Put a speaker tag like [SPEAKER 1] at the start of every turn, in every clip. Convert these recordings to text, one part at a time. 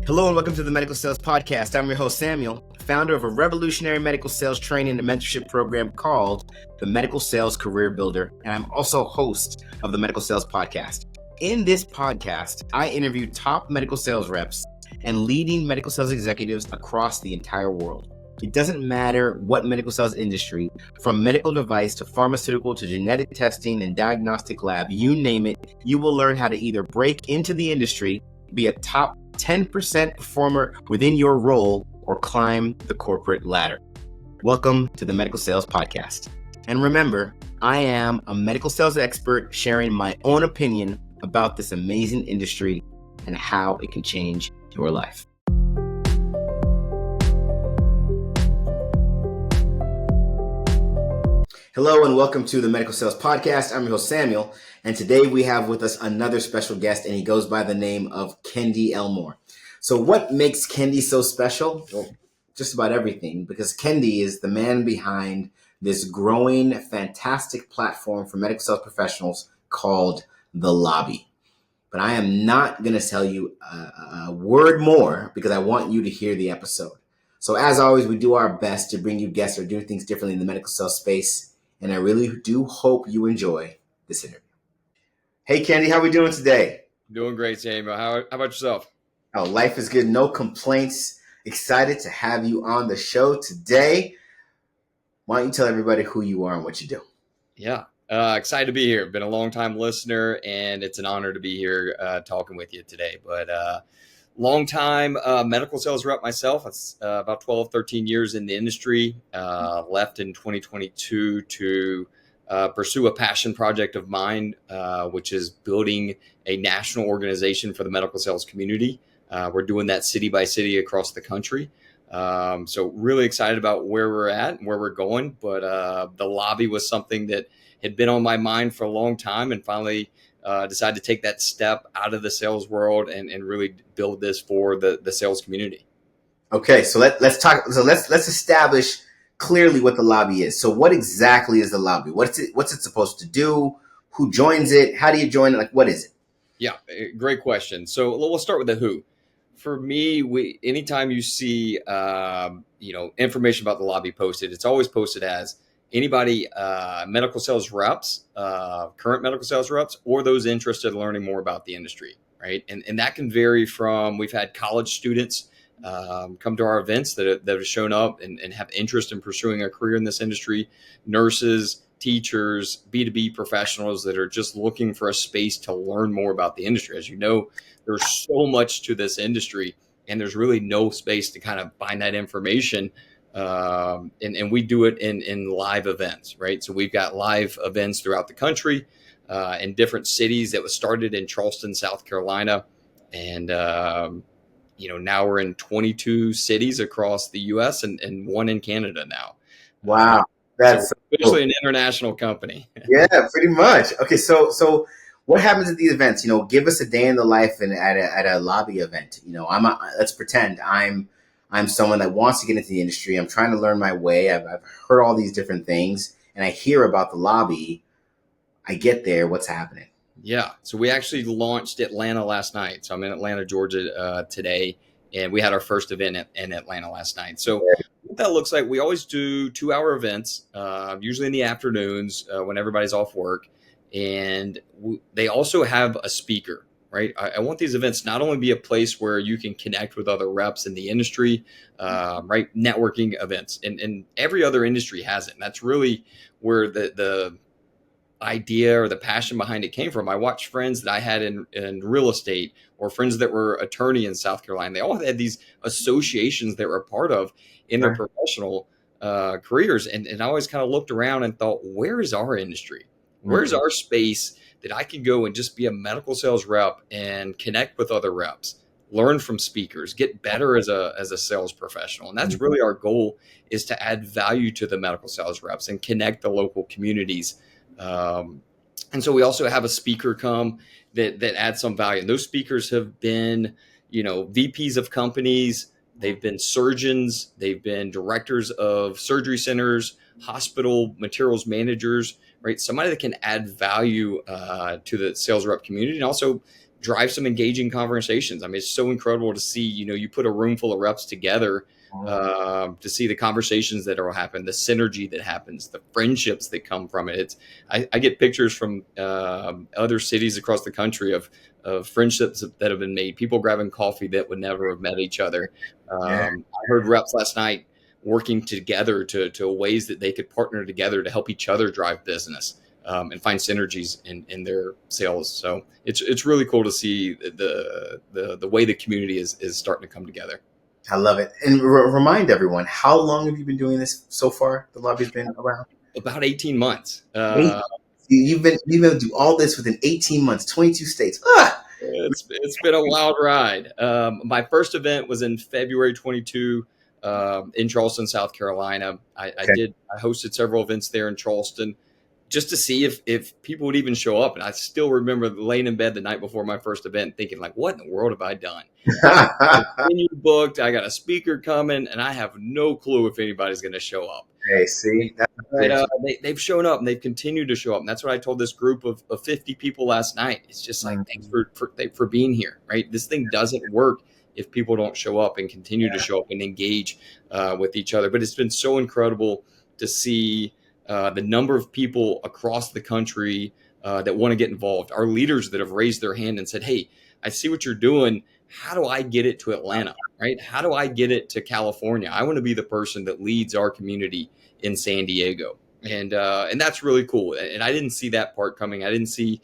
[SPEAKER 1] Hello and welcome to the Medical Sales Podcast. I'm your host, Samuel, founder of a revolutionary medical sales training and mentorship program called the Medical Sales Career Builder, and I'm also host of the Medical Sales Podcast. In this podcast, I interview top medical sales reps and leading medical sales executives across the entire world. It doesn't matter what medical sales industry, from medical device to pharmaceutical to genetic testing and diagnostic lab, you name it, you will learn how to either break into the industry, be a top 10% performer within your role, or climb the corporate ladder. Welcome to the Medical Sales Podcast. And remember, I am a medical sales expert sharing my own opinion about this amazing industry and how it can change your life. Hello and welcome to the Medical Sales Podcast. I'm your host, Samuel, and today we have with us another special guest, and he goes by the name of Kendy Elmore. So what makes Kendy so special? Well, just about everything, because Kendy is the man behind this growing, fantastic platform for medical sales professionals called The Lobby. But I am not going to tell you a word more because I want you to hear the episode. So as always, we do our best to bring you guests or do things differently in the medical sales space. And I really do hope you enjoy this interview. Hey, Kendy, how are we doing today?
[SPEAKER 2] Doing great, Samuel. How about yourself?
[SPEAKER 1] Oh, life is good. No complaints. Excited to have you on the show today. Why don't you tell everybody who you are and what you do?
[SPEAKER 2] Yeah, excited to be here. Been a long time listener, and it's an honor to be here talking with you today. But long time medical sales rep myself. It's about 12, 13 years in the industry. Left in 2022 to pursue a passion project of mine, which is building a national organization for the medical sales community. We're doing that city by city across the country. So really excited about where we're at and where we're going. But the lobby was something that had been on my mind for a long time, and finally decided to take that step out of the sales world and really build this for the sales community.
[SPEAKER 1] Okay, so let's talk. So let's establish clearly what the lobby is. So what exactly is the lobby? What's it supposed to do? Who joins it? How do you join it? Like, what is it?
[SPEAKER 2] Yeah, great question. So we'll start with the who. For me, anytime you see information about the lobby posted, it's always posted as anybody, medical sales reps, current medical sales reps, or those interested in learning more about the industry, right? And that can vary from, we've had college students come to our events that have shown up and have interest in pursuing a career in this industry, nurses, teachers, B2B professionals that are just looking for a space to learn more about the industry. As you know, there's so much to this industry, and there's really no space to kind of find that information. And we do it in live events, right? So we've got live events throughout the country, in different cities. That was started in Charleston, South Carolina. And, now we're in 22 cities across the US and one in Canada now.
[SPEAKER 1] Wow. That's
[SPEAKER 2] so officially an international company.
[SPEAKER 1] Yeah, pretty much. Okay. So what happens at these events? Give us a day in the life and at a lobby event. Let's pretend I'm someone that wants to get into the industry. I'm trying to learn my way. I've heard all these different things, and I hear about the lobby. I get there. What's happening?
[SPEAKER 2] Yeah. So we actually launched Atlanta last night. So I'm in Atlanta, Georgia today, and we had our first event in Atlanta last night. So what that looks like, we always do 2-hour events, usually in the afternoons when everybody's off work. And they also have a speaker. Right. I want these events not only be a place where you can connect with other reps in the industry, right? Networking events, and every other industry has it. And that's really where the idea or the passion behind it came from. I watched friends that I had in real estate, or friends that were attorney in South Carolina. They all had these associations they were a part of in their professional careers. And I always kind of looked around and thought, where is our industry? Where's our space that I could go and just be a medical sales rep and connect with other reps, learn from speakers, get better as a sales professional? And that's really our goal, is to add value to the medical sales reps and connect the local communities. And so we also have a speaker come that adds some value. And those speakers have been, VPs of companies. They've been surgeons. They've been directors of surgery centers, hospital materials managers, right? Somebody that can add value to the sales rep community, and also drive some engaging conversations. I mean, it's so incredible to see, you put a room full of reps together to see the conversations that will happen, the synergy that happens, the friendships that come from it. I get pictures from other cities across the country of friendships that have been made, people grabbing coffee that would never have met each other. I heard reps last night working together to ways that they could partner together to help each other drive business. And find synergies in their sales. So it's really cool to see the way the community is starting to come together.
[SPEAKER 1] I love it. And remind everyone, how long have you been doing this so far? The lobby's been around
[SPEAKER 2] About 18 months.
[SPEAKER 1] You've been able to do all this within 18 months, 22 states.
[SPEAKER 2] It's been a wild ride. My first event was in February 22 in Charleston, South Carolina. I hosted several events there in Charleston, just to see if people would even show up. And I still remember laying in bed the night before my first event thinking, like, what in the world have I done? Venue booked, I got a speaker coming, and I have no clue if anybody's going to show up.
[SPEAKER 1] Hey, see?
[SPEAKER 2] But they've shown up, and they've continued to show up. And that's what I told this group of 50 people last night. It's just like, thanks for being here, right? This thing doesn't work if people don't show up and continue to show up and engage with each other. But it's been so incredible to see the number of people across the country that want to get involved, our leaders that have raised their hand and said, hey, I see what you're doing. How do I get it to Atlanta, right? How do I get it to California? I want to be the person that leads our community in San Diego. And that's really cool. And I didn't see that part coming. I didn't see,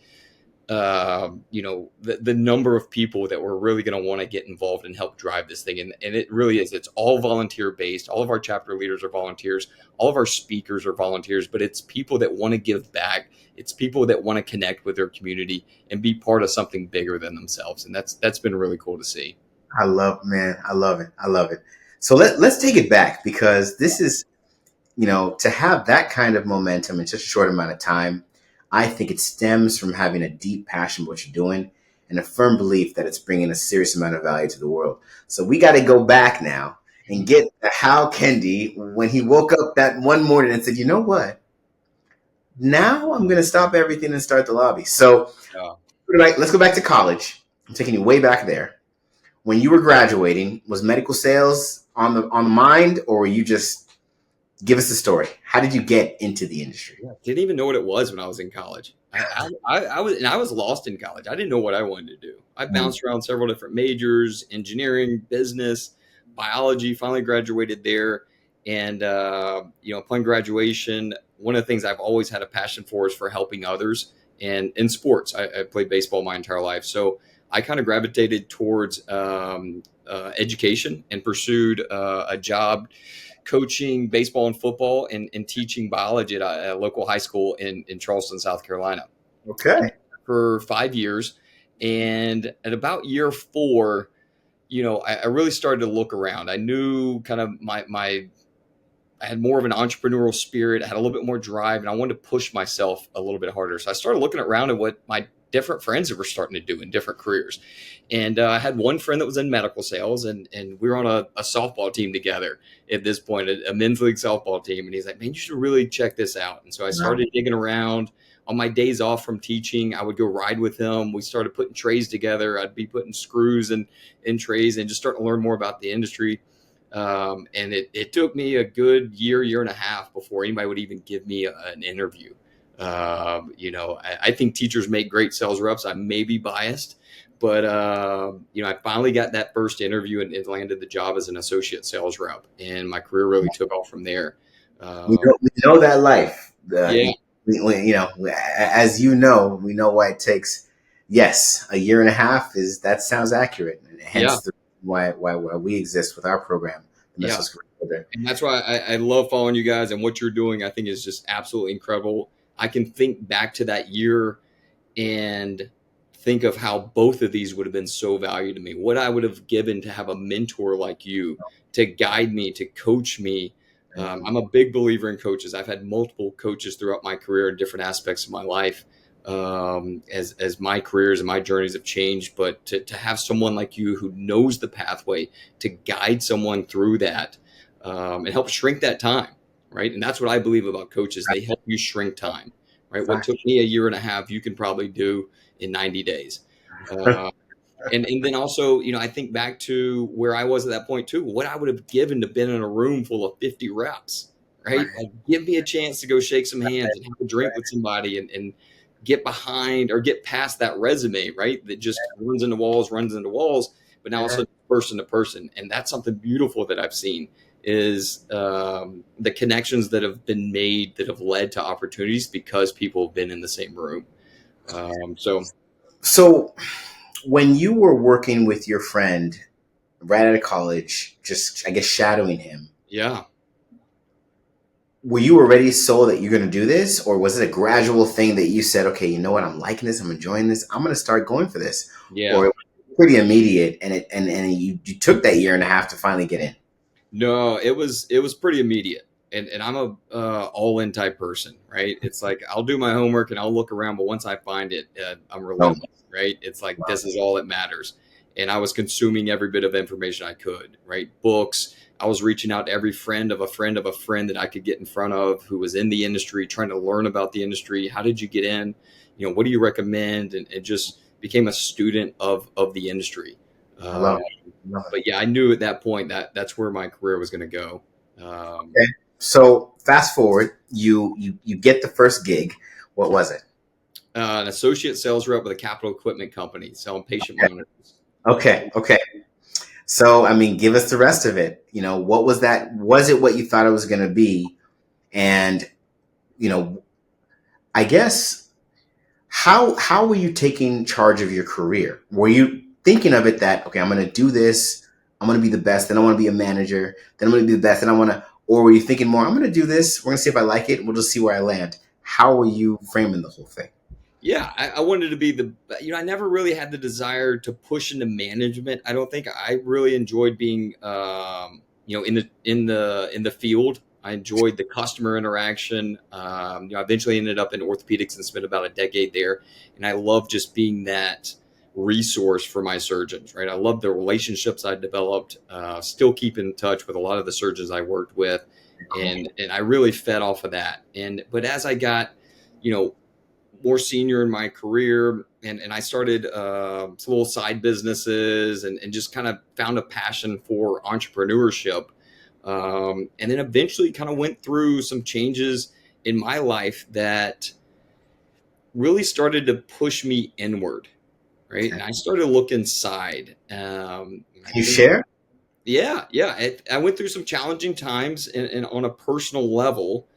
[SPEAKER 2] the number of people that were really going to want to get involved and help drive this thing. And it really is. It's all volunteer based. All of our chapter leaders are volunteers. All of our speakers are volunteers, but it's people that want to give back. It's people that want to connect with their community and be part of something bigger than themselves. And that's been really cool to see.
[SPEAKER 1] I love it. So let's take it back, because this is, to have that kind of momentum in such a short amount of time, I think it stems from having a deep passion for what you're doing and a firm belief that it's bringing a serious amount of value to the world. So we got to go back now and get how Kendy, when he woke up that one morning and said, you know what? Now I'm going to stop everything and start the lobby. So let's go back to college. I'm taking you way back there. When you were graduating, was medical sales on the mind, or were you just, give us the story? How did you get into the industry?
[SPEAKER 2] Didn't even know what it was when I was in college. I was lost in college. I didn't know what I wanted to do. I bounced around several different majors: engineering, business, biology. Finally graduated there, and upon graduation, one of the things I've always had a passion for is for helping others. And in sports, I played baseball my entire life, so I kind of gravitated towards education and pursued a job coaching baseball and football and teaching biology at a local high school in Charleston, South Carolina.
[SPEAKER 1] Okay.
[SPEAKER 2] For 5 years. And at about year 4, I really started to look around. I knew kind of I had more of an entrepreneurial spirit. I had a little bit more drive, and I wanted to push myself a little bit harder. So I started looking around at what my different friends that were starting to do in different careers. And I had one friend that was in medical sales, and we were on a softball team together at this point, a men's league softball team. And he's like, man, you should really check this out. And so I started digging around. On my days off from teaching, I would go ride with him. We started putting trays together. I'd be putting screws in trays and just starting to learn more about the industry. And it took me a good year and a half before anybody would even give me an interview. I think teachers make great sales reps. I may be biased, but I finally got that first interview and landed the job as an associate sales rep, and my career really took off from there.
[SPEAKER 1] We know that life. As we know why it takes, a year and a half that sounds accurate, and hence why we exist with our program.
[SPEAKER 2] And that's why I love following you guys, and what you're doing, I think, is just absolutely incredible. I can think back to that year and think of how both of these would have been so valuable to me. What I would have given to have a mentor like you to guide me, to coach me. I'm a big believer in coaches. I've had multiple coaches throughout my career in different aspects of my life as my careers and my journeys have changed. But to have someone like you who knows the pathway to guide someone through that and help shrink that time. Right. And that's what I believe about coaches. They help you shrink time. Right. What took me a year and a half, you can probably do in 90 days. Uh, and then also, I think back to where I was at that point too, what I would have given to been in a room full of 50 reps, right?
[SPEAKER 1] Right.
[SPEAKER 2] Like give me a chance to go shake some hands and have a drink with somebody and get behind or get past that resume, right? That just runs into walls, but now also person to person. And that's something beautiful that I've seen is the connections that have been made that have led to opportunities because people have been in the same room.
[SPEAKER 1] So when you were working with your friend right out of college, just I guess shadowing him,
[SPEAKER 2] Yeah.
[SPEAKER 1] were you already sold that you're going to do this, or was it a gradual thing that you said, okay, you know what, I'm liking this, I'm enjoying this, I'm going to start going for this,
[SPEAKER 2] Yeah.
[SPEAKER 1] or it was pretty immediate, and you took that year and a half to finally get in?
[SPEAKER 2] No, it was pretty immediate. And I'm a all in type person, right? It's like I'll do my homework and I'll look around, but once I find it, I'm
[SPEAKER 1] Oh,
[SPEAKER 2] relentless, right? It's like
[SPEAKER 1] wow.
[SPEAKER 2] this is all that matters. And I was consuming every bit of information I could, right? Books. I was reaching out to every friend of a friend of a friend that I could get in front of who was in the industry, trying to learn about the industry. How did you get in? What do you recommend? And just became a student of the industry.
[SPEAKER 1] I love
[SPEAKER 2] Um,
[SPEAKER 1] it. Love it.
[SPEAKER 2] but yeah, I knew at that point that that's where my career was going to go.
[SPEAKER 1] Okay. So fast forward, you get the first gig. What was it?
[SPEAKER 2] An associate sales rep with a capital equipment company selling patient monitors.
[SPEAKER 1] Okay. So I mean, give us the rest of it. What was that? Was it what you thought it was going to be? And you know, I guess how were you taking charge of your career? Were you thinking of it that, okay, I'm going to do this, I'm going to be the best, then I want to be a manager, then I'm going to be the best, then I want to, or were you thinking more, I'm going to do this, we're going to see if I like it, we'll just see where I land? How were you framing the whole thing?
[SPEAKER 2] Yeah, I wanted to be I never really had the desire to push into management. I don't think I really enjoyed being, in the field. I enjoyed the customer interaction. I eventually ended up in orthopedics and spent about a decade there. And I love just being that resource for my surgeons, right? I love the relationships I developed, still keep in touch with a lot of the surgeons I worked with. And I really fed off of that. But as I got, you know, more senior in my career and I started some little side businesses and just kind of found a passion for entrepreneurship. And then eventually kind of went through some changes in my life that really started to push me inward. Right.
[SPEAKER 1] Okay.
[SPEAKER 2] And I started to look inside. I
[SPEAKER 1] Can you
[SPEAKER 2] think,
[SPEAKER 1] share?
[SPEAKER 2] yeah. I went through some challenging times and on a personal level.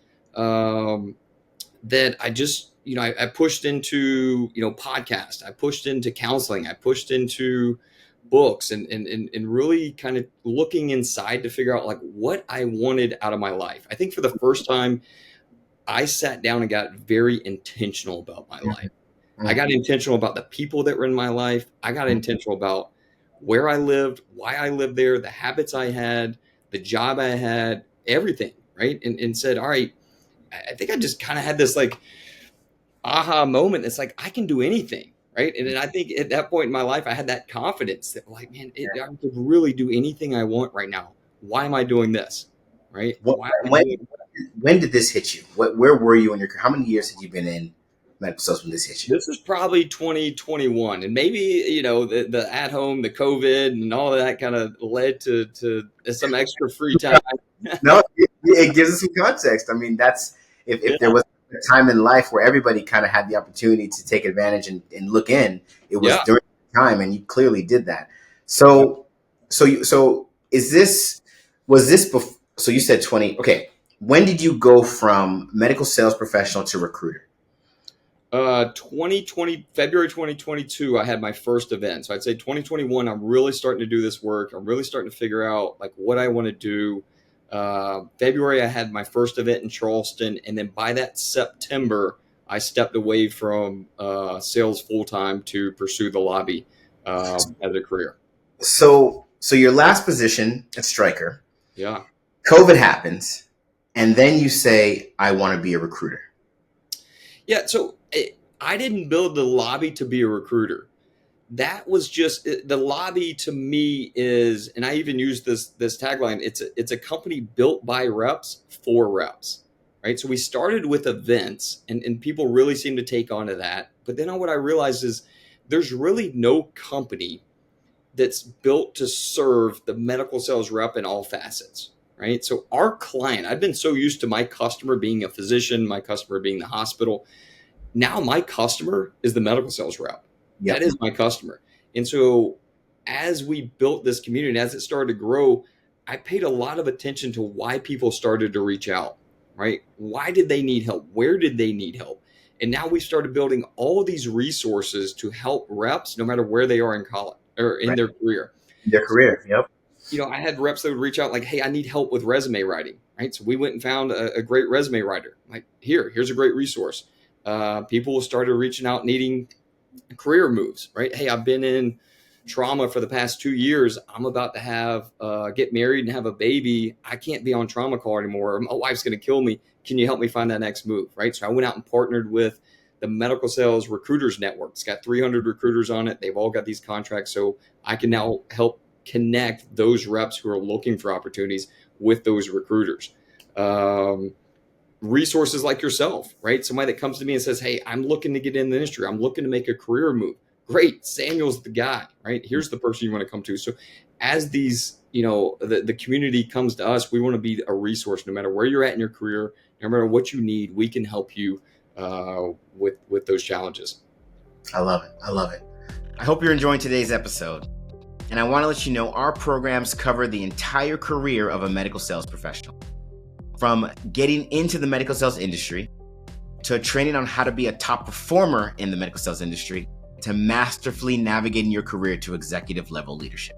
[SPEAKER 2] That I just, I pushed into, podcast. I pushed into counseling. I pushed into books and really kind of looking inside to figure out like what I wanted out of my life. I think for the first time, I sat down and got very intentional about my life. I got intentional about the people that were in my life. I got intentional about where I lived, why I lived there, the habits I had, the job I had, everything. Right. And said, all right, I think I just kind of had this like aha moment. It's like, I can do anything. Right. And then I think at that point in my life, I had that confidence that like, man, I could really do anything I want right now. Why am I doing this? Right.
[SPEAKER 1] What,
[SPEAKER 2] Why am I
[SPEAKER 1] when,
[SPEAKER 2] doing
[SPEAKER 1] when did this hit you? Where were you in your career? How many years had you been in medical sales when this hit you?
[SPEAKER 2] This is probably 2021, and maybe the at home, the COVID, and all of that kind of led to some extra free time.
[SPEAKER 1] No, it gives us some context. I mean, that's if there
[SPEAKER 2] Yeah,
[SPEAKER 1] was a time in life where everybody kind of had the opportunity to take advantage and look in, it was
[SPEAKER 2] yeah,
[SPEAKER 1] during that time, and you clearly did that.
[SPEAKER 2] yeah.
[SPEAKER 1] So, so is this was this before? So you said 20. Okay, when did you go from medical sales professional to recruiter?
[SPEAKER 2] 2020 February 2022, I had my first event. So I'd say 2021, I'm really starting to do this work. I'm really starting to figure out like what I want to do. February, I had my first event in Charleston, and then by that September, I stepped away from sales full time to pursue the lobby as a career.
[SPEAKER 1] So your last position at Stryker,
[SPEAKER 2] Yeah.
[SPEAKER 1] COVID happens, and then you say, "I want to be a recruiter."
[SPEAKER 2] Yeah, so I didn't build the lobby to be a recruiter. That was just the lobby to me is, and I even use this tagline. It's a company built by reps for reps, right? So we started with events, and people really seem to take on to that. But then what I realized is there's really no company that's built to serve the medical sales rep in all facets, right? So our client, I've been so used to my customer being a physician, my customer being the hospital. Now my customer is the medical sales rep.
[SPEAKER 1] Yep.
[SPEAKER 2] That is my customer. And so as we built this community, and as it started to grow, I paid a lot of attention to why people started to reach out, right? Why did they need help? Where did they need help? And now we started building all of these resources to help reps, no matter where they are in college or in
[SPEAKER 1] Right.
[SPEAKER 2] their career.
[SPEAKER 1] Their career. Yep.
[SPEAKER 2] I had reps that would reach out like, hey, I need help with resume writing, right? So we went and found a great resume writer. Like, here's a great resource. People started reaching out needing career moves, right? Hey, I've been in trauma for the past 2 years. I'm about to have get married and have a baby. I can't be on trauma call anymore. My wife's going to kill me. Can you help me find that next move, right? So I went out and partnered with the Medical Sales Recruiters Network. It's got 300 recruiters on it. They've all got these contracts. So I can now help connect those reps who are looking for opportunities with those recruiters. Resources like yourself, right? Somebody that comes to me and says, hey, I'm looking to get in the industry. I'm looking to make a career move. Great. Samuel's the guy, right? Here's the person you want to come to. So as these, the community comes to us, we want to be a resource. No matter where you're at in your career, no matter what you need, we can help you with those challenges.
[SPEAKER 1] I love it. I love it. I hope you're enjoying today's episode. And I want to let you know our programs cover the entire career of a medical sales professional. From getting into the medical sales industry, to training on how to be a top performer in the medical sales industry, to masterfully navigating your career to executive level leadership.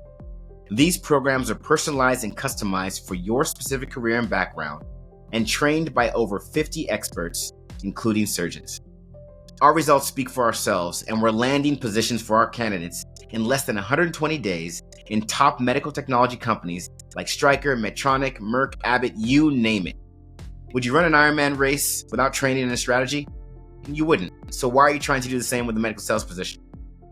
[SPEAKER 1] These programs are personalized and customized for your specific career and background, and trained by over 50 experts, including surgeons. Our results speak for ourselves, and we're landing positions for our candidates in less than 120 days in top medical technology companies like Stryker, Medtronic, Merck, Abbott, you name it. Would you run an Ironman race without training and a strategy? You wouldn't. So why are you trying to do the same with a medical sales position?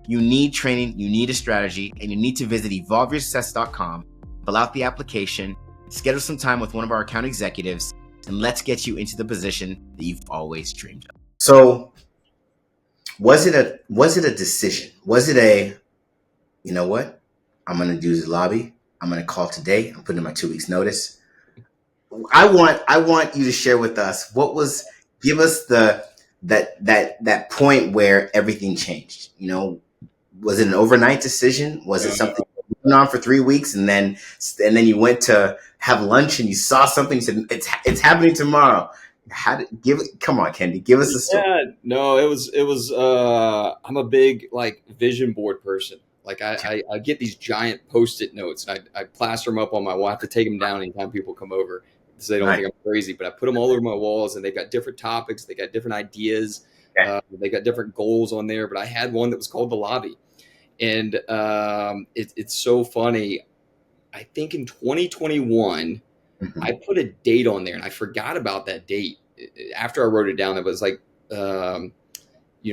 [SPEAKER 1] You need training, you need a strategy, and you need to visit evolveyoursuccess.com, fill out the application, schedule some time with one of our account executives, and let's get you into the position that you've always dreamed of. So was it a decision? Was it a, you know what? I'm going to do the lobby. I'm going to call today. I'm putting in my 2 weeks notice. I want you to share with us give us that point where everything changed. Was it an overnight decision? Was it something that went on for 3 weeks and then you went to have lunch and you saw something, you said it's happening tomorrow? Come on, Kendy, give us a story.
[SPEAKER 2] Yeah, no, it was I'm a big vision board person. I get these giant Post-it notes and I plaster them up on my wall. I have to take them down anytime people come over so they don't think I'm crazy, but I put them all over my walls and they've got different topics. They got different ideas. Okay. They got different goals on there, but I had one that was called the lobby. And it's so funny. I think in 2021, I put a date on there and I forgot about that date. After I wrote it down, it was like,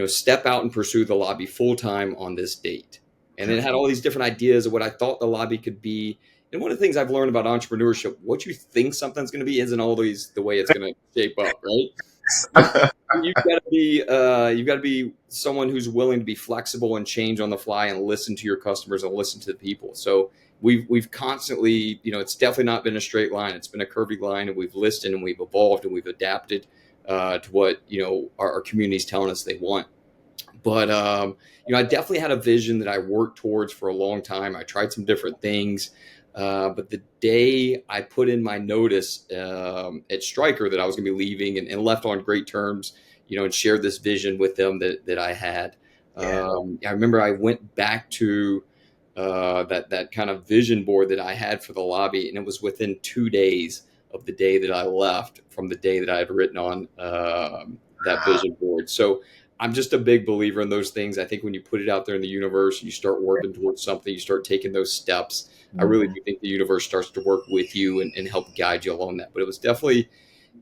[SPEAKER 2] step out and pursue the lobby full time on this date. And then it had all these different ideas of what I thought the lobby could be. And one of the things I've learned about entrepreneurship, what you think something's going to be isn't always the way it's going to shape up, right? You've got to be someone who's willing to be flexible and change on the fly and listen to your customers and listen to the people. So we've constantly, it's definitely not been a straight line. It's been a curvy line, and we've listened and we've evolved and we've adapted to what our community's telling us they want. But I definitely had a vision that I worked towards for a long time. I tried some different things. But the day I put in my notice at Stryker that I was going to be leaving and left on great terms, and shared this vision with them that I had. I remember I went back to that kind of vision board that I had for the lobby, and it was within 2 days of the day that I left from the day that I had written on that vision board. So I'm just a big believer in those things. I think when you put it out there in the universe, you start working towards something, you start taking those steps. I really do think the universe starts to work with you and help guide you along that. But it was definitely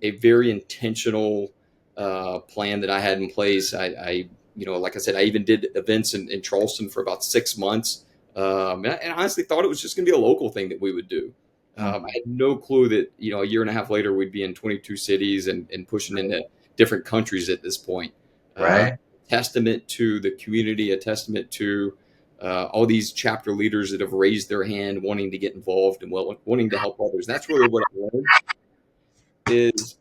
[SPEAKER 2] a very intentional plan that I had in place. I like I said, I even did events in Charleston for about 6 months. And I honestly thought it was just going to be a local thing that we would do. I had no clue that, a year and a half later, we'd be in 22 cities and pushing into different countries at this point.
[SPEAKER 1] Right.
[SPEAKER 2] testament to the community, a testament to all these chapter leaders that have raised their hand, wanting to get involved and wanting to help others. That's really what I learned is,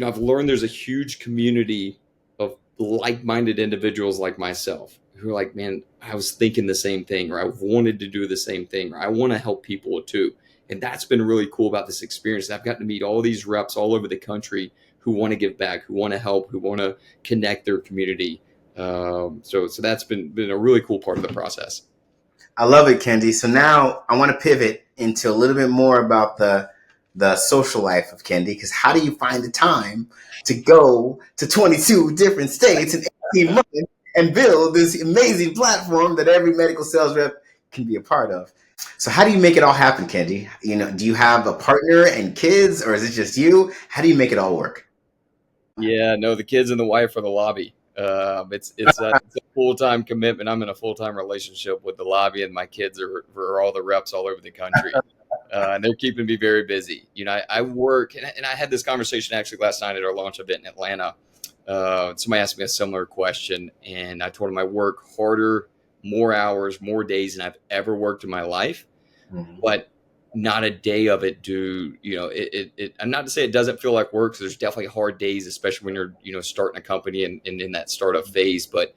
[SPEAKER 2] I've learned there's a huge community of like-minded individuals like myself who are like, man, I was thinking the same thing, or I wanted to do the same thing, or I want to help people too. And that's been really cool about this experience. I've gotten to meet all these reps all over the country who want to give back, who want to help, who want to connect their community. So that's been a really cool part of the process.
[SPEAKER 1] I love it, Kendy. So now I want to pivot into a little bit more about the social life of Kendy, because how do you find the time to go to 22 different states in 18 months and build this amazing platform that every medical sales rep can be a part of? So how do you make it all happen, Kendy? Do you have a partner and kids, or is it just you? How do you make it all work?
[SPEAKER 2] Yeah, no, the kids and the wife are the lobby. It's a full-time commitment. I'm in a full-time relationship with the lobby, and my kids are all the reps all over the country. And they're keeping me very busy. I work, and I had this conversation actually last night at our launch event in Atlanta. Somebody asked me a similar question, and I told them I work harder, more hours, more days than I've ever worked in my life. Mm-hmm. But not a day of it I'm not to say it doesn't feel like work, because there's definitely hard days, especially when you're starting a company and in that startup phase, but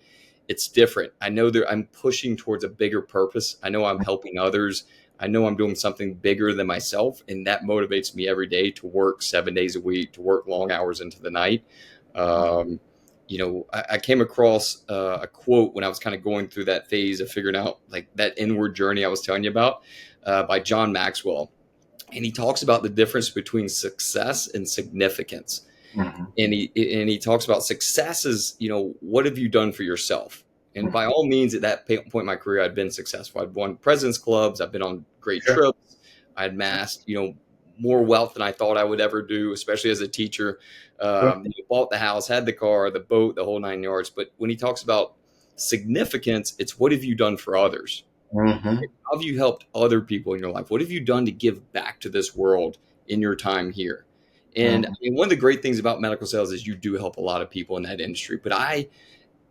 [SPEAKER 2] it's different. I know that I'm pushing towards a bigger purpose. I know I'm helping others. I know I'm doing something bigger than myself, and that motivates me every day to work 7 days a week, to work long hours into the night. I came across a quote when I was kind of going through that phase of figuring out like that inward journey I was telling you about, by John Maxwell. And he talks about the difference between success and significance. Mm-hmm. And he talks about success is, what have you done for yourself? And by all means, at that point in my career, I'd been successful. I'd won President's Clubs. I've been on great trips. I'd amassed, more wealth than I thought I would ever do, especially as a teacher. Bought the house, had the car, the boat, the whole 9 yards. But when he talks about significance, it's what have you done for others? Mm-hmm. How have you helped other people in your life? What have you done to give back to this world in your time here? And one of the great things about medical sales is you do help a lot of people in that industry. But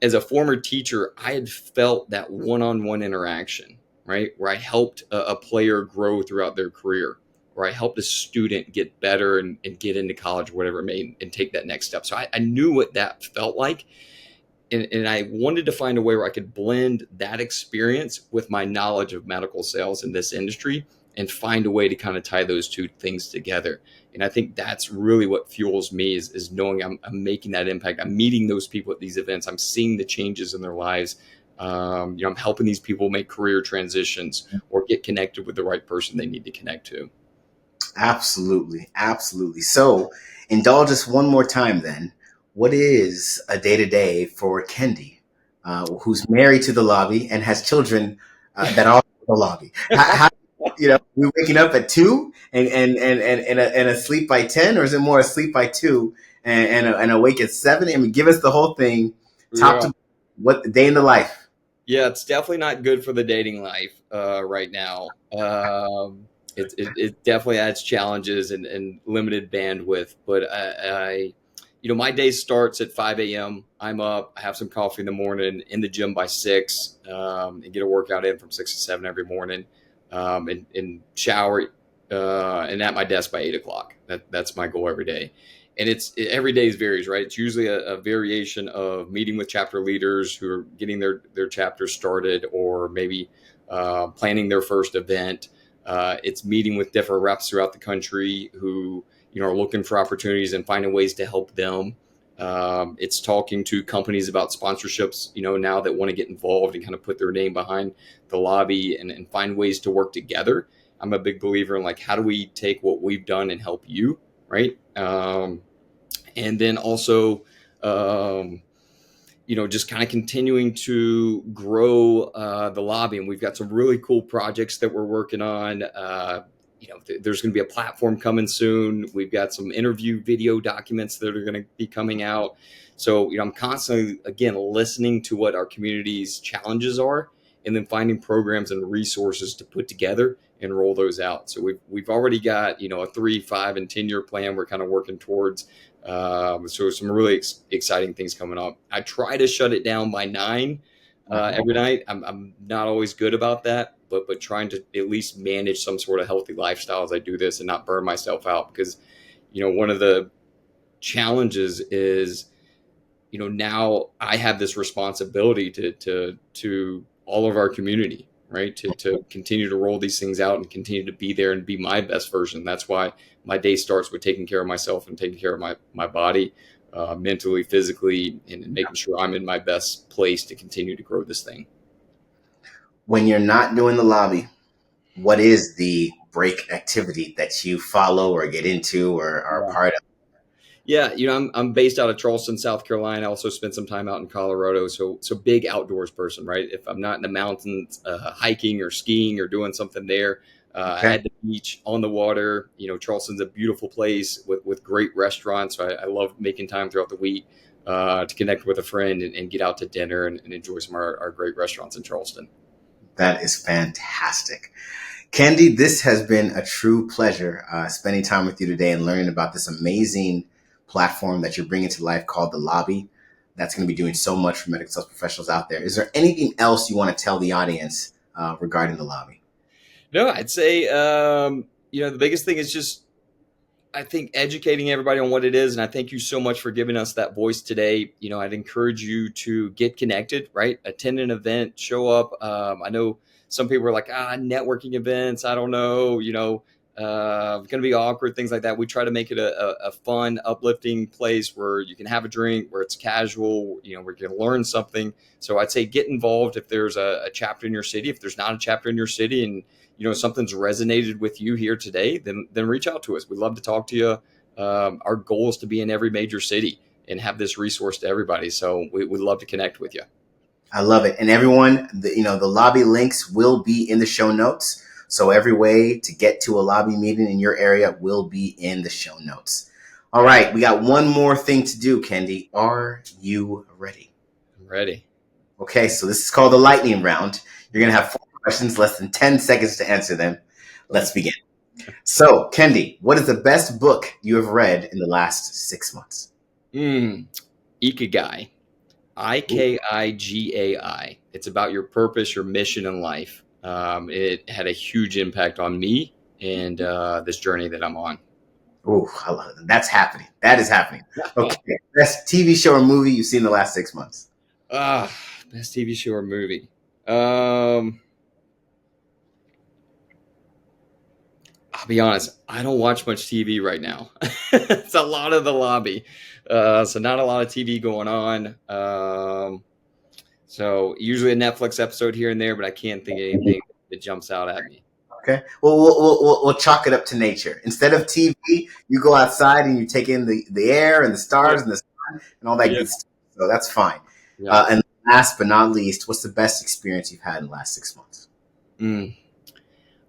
[SPEAKER 2] as a former teacher, I had felt that one-on-one interaction, right? Where I helped a player grow throughout their career, where I helped a student get better and get into college, or whatever it may, and take that next step. So I knew what that felt like. And I wanted to find a way where I could blend that experience with my knowledge of medical sales in this industry and find a way to kind of tie those two things together. And I think that's really what fuels me is knowing I'm making that impact. I'm meeting those people at these events. I'm seeing the changes in their lives. I'm helping these people make career transitions or get connected with the right person they need to connect to.
[SPEAKER 1] Absolutely. Absolutely. So indulge us one more time then. What is a day-to-day for Kendy, who's married to the lobby and has children that are in the lobby? How we're waking up at 2 and asleep by 10, or is it more asleep by 2 and awake at 7? I mean, give us the whole thing. To what the day in the life.
[SPEAKER 2] Yeah, it's definitely not good for the dating life right now. It definitely adds challenges and limited bandwidth, but I my day starts at 5 a.m. I'm up, I have some coffee in the morning, in the gym by 6, and get a workout in from 6 to 7 every morning, and shower, and at my desk by 8 o'clock. That's my goal every day. And every day varies, right? It's usually a variation of meeting with chapter leaders who are getting their chapters started, or maybe planning their first event. It's meeting with different reps throughout the country who are looking for opportunities and finding ways to help them. It's talking to companies about sponsorships, now that want to get involved and kind of put their name behind the lobby and find ways to work together. I'm a big believer in like, how do we take what we've done and help you, right? And then also, just kind of continuing to grow the lobby. And we've got some really cool projects that we're working on. There's going to be a platform coming soon. We've got some interview video documents that are going to be coming out. So, I'm constantly, again, listening to what our community's challenges are, and then finding programs and resources to put together and roll those out. So we've already got, a 3, 5, and 10-year plan we're kind of working towards. So some really exciting things coming up. I try to shut it down by 9 every night. I'm not always good about that, but trying to at least manage some sort of healthy lifestyle as I do this and not burn myself out, because one of the challenges is now I have this responsibility to all of our community, right? To continue to roll these things out and continue to be there and be my best version. That's why my day starts with taking care of myself and taking care of my body, mentally, physically, and making sure I'm in my best place to continue to grow this thing.
[SPEAKER 1] When you're not doing the lobby, what is the break activity that you follow or get into or are part of?
[SPEAKER 2] Yeah, I'm based out of Charleston, South Carolina. I also spent some time out in Colorado, so big outdoors person, right? If I'm not in the mountains, hiking or skiing or doing something there, at the beach, on the water. Charleston's a beautiful place with great restaurants. So I love making time throughout the week to connect with a friend and get out to dinner and enjoy some of our great restaurants in Charleston.
[SPEAKER 1] That is fantastic. Kendy, this has been a true pleasure spending time with you today and learning about this amazing platform that you're bringing to life called The Lobby. That's going to be doing so much for medical sales professionals out there. Is there anything else you want to tell the audience regarding The Lobby?
[SPEAKER 2] No, I'd say, the biggest thing is just, I think, educating everybody on what it is. And I thank you so much for giving us that voice today. I'd encourage you to get connected, right? Attend an event, show up. I know some people are like, networking events, I don't know, going to be awkward, things like that. We try to make it a fun, uplifting place where you can have a drink, where it's casual, where you can learn something. So I'd say get involved if there's a chapter in your city. If there's not a chapter in your city and something's resonated with you here today, then reach out to us. We'd love to talk to you. Our goal is to be in every major city and have this resource to everybody. So we'd love to connect with you.
[SPEAKER 1] I love it. And everyone, the lobby links will be in the show notes. So every way to get to a lobby meeting in your area will be in the show notes. All right. We got one more thing to do, Kendy. Are you ready?
[SPEAKER 2] I'm ready.
[SPEAKER 1] Okay. So this is called the lightning round. You're going to have 4 questions, less than 10 seconds to answer them. Let's begin. So, Kendy, what is the best book you have read in the last 6 months?
[SPEAKER 2] Ikigai. Ikigai. It's about your purpose, your mission in life. It had a huge impact on me and this journey that I'm on.
[SPEAKER 1] Oh, I love it. That's happening. That is happening. Okay. Best TV show or movie you've seen in the last 6 months?
[SPEAKER 2] Best TV show or movie. I'll be honest, I don't watch much TV right now. It's a lot of the lobby. So not a lot of TV going on. So usually a Netflix episode here and there, but I can't think of anything that jumps out at me.
[SPEAKER 1] Okay. Well, we'll chalk it up to nature. Instead of TV, you go outside and you take in the air and the stars and the sun and all that good stuff. So that's fine. Yeah. And last but not least, what's the best experience you've had in the last 6 months?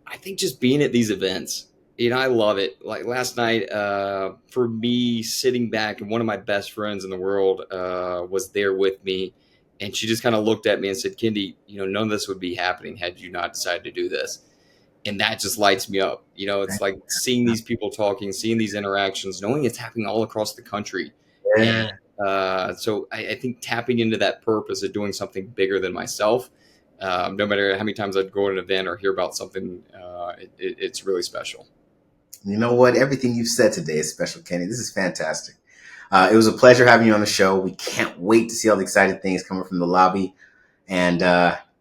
[SPEAKER 2] I think just being at these events, I love it. Like last night, for me, sitting back, and one of my best friends in the world was there with me. And she just kind of looked at me and said, Kendy, none of this would be happening had you not decided to do this. And that just lights me up. It's like seeing these people talking, seeing these interactions, knowing it's happening all across the country. Yeah. And so I think tapping into that purpose of doing something bigger than myself, no matter how many times I'd go to an event or hear about something, it's really special.
[SPEAKER 1] You know what? Everything you've said today is special, Kenny. This is fantastic. It was a pleasure having you on the show. We can't wait to see all the exciting things coming from the lobby. And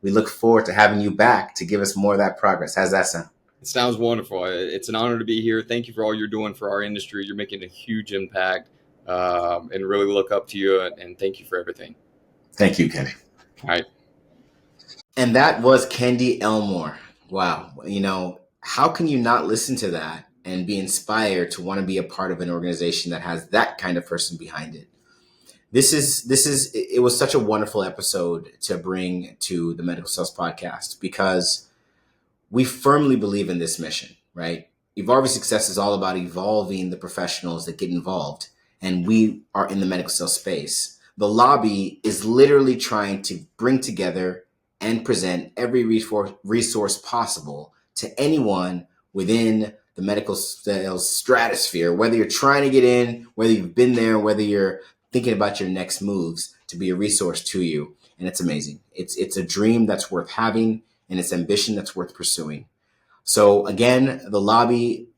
[SPEAKER 1] we look forward to having you back to give us more of that progress. How's that sound?
[SPEAKER 2] It sounds wonderful. It's an honor to be here. Thank you for all you're doing for our industry. You're making a huge impact and really look up to you. And thank you for everything.
[SPEAKER 1] Thank you, Kenny.
[SPEAKER 2] All right.
[SPEAKER 1] And that was Kendy Elmore. Wow. How can you not listen to that and be inspired to want to be a part of an organization that has that kind of person behind it? It was such a wonderful episode to bring to the Medical Sales Podcast because we firmly believe in this mission, right? Evolving Success is all about evolving the professionals that get involved, and we are in the medical sales space. The lobby is literally trying to bring together and present every resource possible to anyone within the medical sales stratosphere, whether you're trying to get in, whether you've been there, whether you're thinking about your next moves, to be a resource to you. And it's amazing. It's a dream that's worth having, and it's ambition that's worth pursuing. So again, the lobby,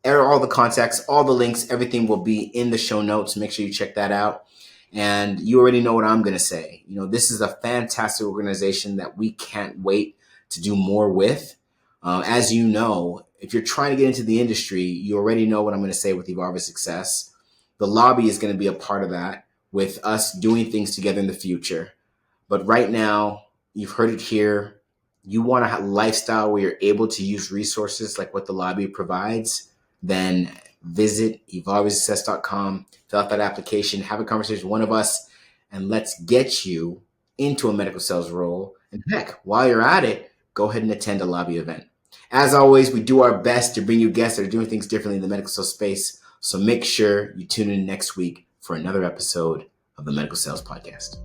[SPEAKER 1] all the contacts, all the links, everything will be in the show notes. Make sure you check that out. And you already know what I'm going to say. This is a fantastic organization that we can't wait to do more with. As you know, if you're trying to get into the industry, you already know what I'm going to say with Evolve Success. The lobby is going to be a part of that, with us doing things together in the future. But right now, you've heard it here. You want a lifestyle where you're able to use resources like what the lobby provides, then visit evolvesuccess.com, fill out that application, have a conversation with one of us, and let's get you into a medical sales role. And heck, while you're at it, go ahead and attend a lobby event. As always, we do our best to bring you guests that are doing things differently in the medical sales space. So make sure you tune in next week for another episode of the Medical Sales Podcast.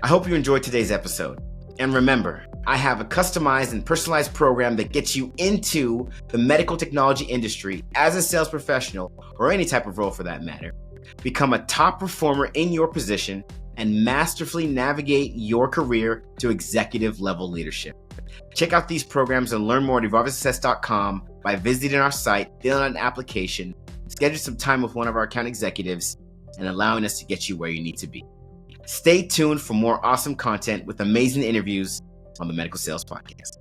[SPEAKER 1] I hope you enjoyed today's episode. And remember, I have a customized and personalized program that gets you into the medical technology industry as a sales professional, or any type of role for that matter. Become a top performer in your position and masterfully navigate your career to executive level leadership. Check out these programs and learn more at evolvesuccess.com by visiting our site, filling out an application, schedule some time with one of our account executives, and allowing us to get you where you need to be. Stay tuned for more awesome content with amazing interviews on the Medical Sales Podcast.